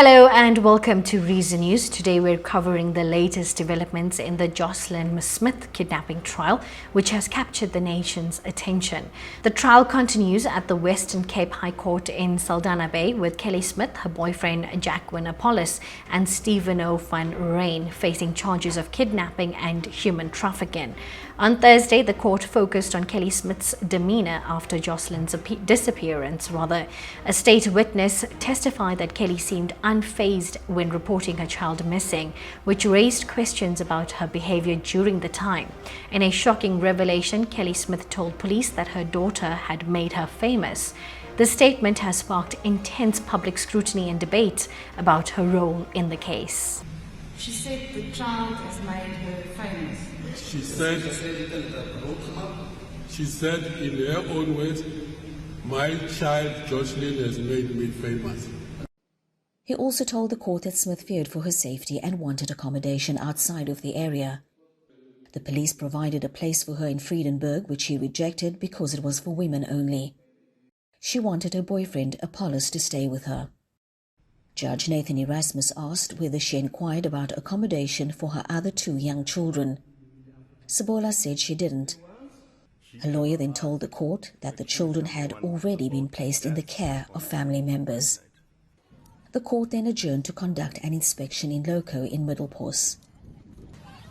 Hello and welcome to Reason News. Today we're covering the latest developments in the Joshlin Smith kidnapping trial, which has captured the nation's attention. The trial continues at the Western Cape High Court in Saldanha Bay, with Kelly Smith, her boyfriend Jacqueline Apollos, and Stephen O. van Ryn facing charges of kidnapping and human trafficking. On Thursday, the court focused on Kelly Smith's demeanor after Joshlin's disappearance. A state witness testified that Kelly seemed unfazed when reporting her child missing, which raised questions about her behavior during the time. In a shocking revelation, Kelly Smith told police that her daughter had made her famous. The statement has sparked intense public scrutiny and debate about her role in the case. She said the child has made her famous. She said in her own words, "My child Joshlin has made me famous." He also told the court that Smith feared for her safety and wanted accommodation outside of the area. The police provided a place for her in Friedenberg, which she rejected because it was for women only. She wanted her boyfriend, Apollos, to stay with her. Judge Nathan Erasmus asked whether she inquired about accommodation for her other two young children. Sabola said she didn't. Her lawyer then told the court that the children had already been placed in the care of family members. The court then adjourned to conduct an inspection in loco in Middelpos.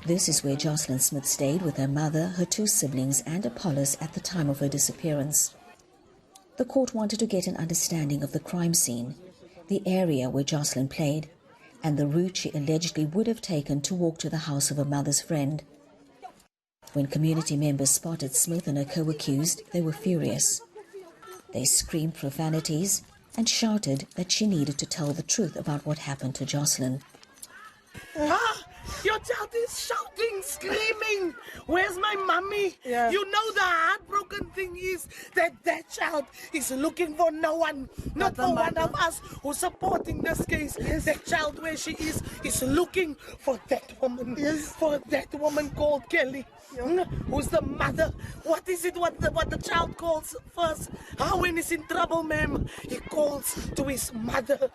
This is where Joshlin Smith stayed with her mother, her two siblings and Apollos at the time of her disappearance. The court wanted to get an understanding of the crime scene, the area where Joshlin played, and the route she allegedly would have taken to walk to the house of her mother's friend. When community members spotted Smith and her co-accused, they were furious. They screamed profanities and shouted that she needed to tell the truth about what happened to Joshlin. Your child is shouting, screaming, "Where's my mommy?" Yeah. You know the heartbroken thing is that child is looking for no one, not for one of us who's supporting this case. Yes. That child where she is looking for that woman, Yes. for that woman called Kelly. Who's the mother? What is it what the child calls first? When he's in trouble, ma'am, he calls to his mother.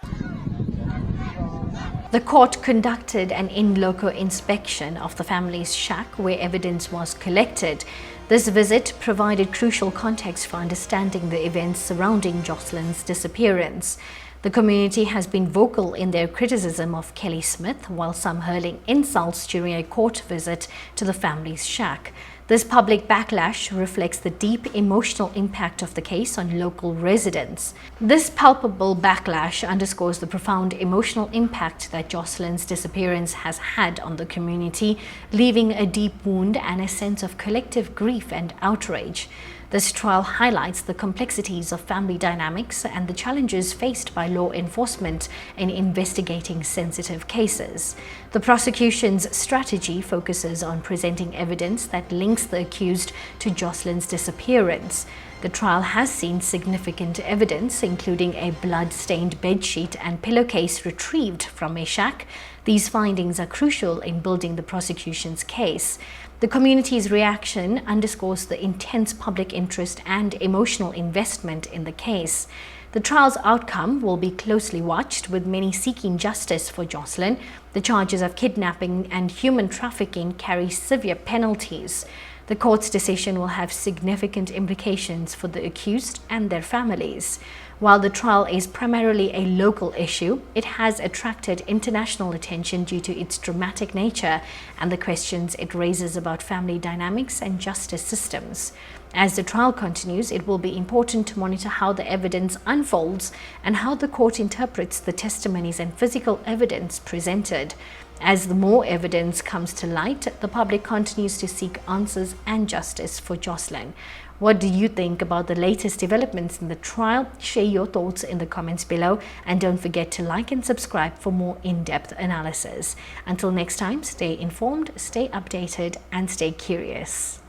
The court conducted an in loco inspection of the family's shack where evidence was collected. This visit provided crucial context for understanding the events surrounding Joshlin's disappearance. The community has been vocal in their criticism of Kelly Smith, while some hurling insults during a court visit to the family's shack. This public backlash reflects the deep emotional impact of the case on local residents. This palpable backlash underscores the profound emotional impact that Joshlin's disappearance has had on the community, leaving a deep wound and a sense of collective grief and outrage. This trial highlights the complexities of family dynamics and the challenges faced by law enforcement in investigating sensitive cases. The prosecution's strategy focuses on presenting evidence that links the accused to Joshlin's disappearance. The trial has seen significant evidence, including a blood-stained bedsheet and pillowcase retrieved from a shack. These findings are crucial in building the prosecution's case. The community's reaction underscores the intense public interest and emotional investment in the case. The trial's outcome will be closely watched, with many seeking justice for Joshlin. The charges of kidnapping and human trafficking carry severe penalties. The court's decision will have significant implications for the accused and their families. While the trial is primarily a local issue, it has attracted international attention due to its dramatic nature and the questions it raises about family dynamics and justice systems. As the trial continues, it will be important to monitor how the evidence unfolds and how the court interprets the testimonies and physical evidence presented. As the more evidence comes to light, the public continues to seek answers and justice for Joshlin. What do you think about the latest developments in the trial? Share your thoughts in the comments below, and don't forget to like and subscribe for more in-depth analysis. Until next time, stay informed, stay updated, and stay curious.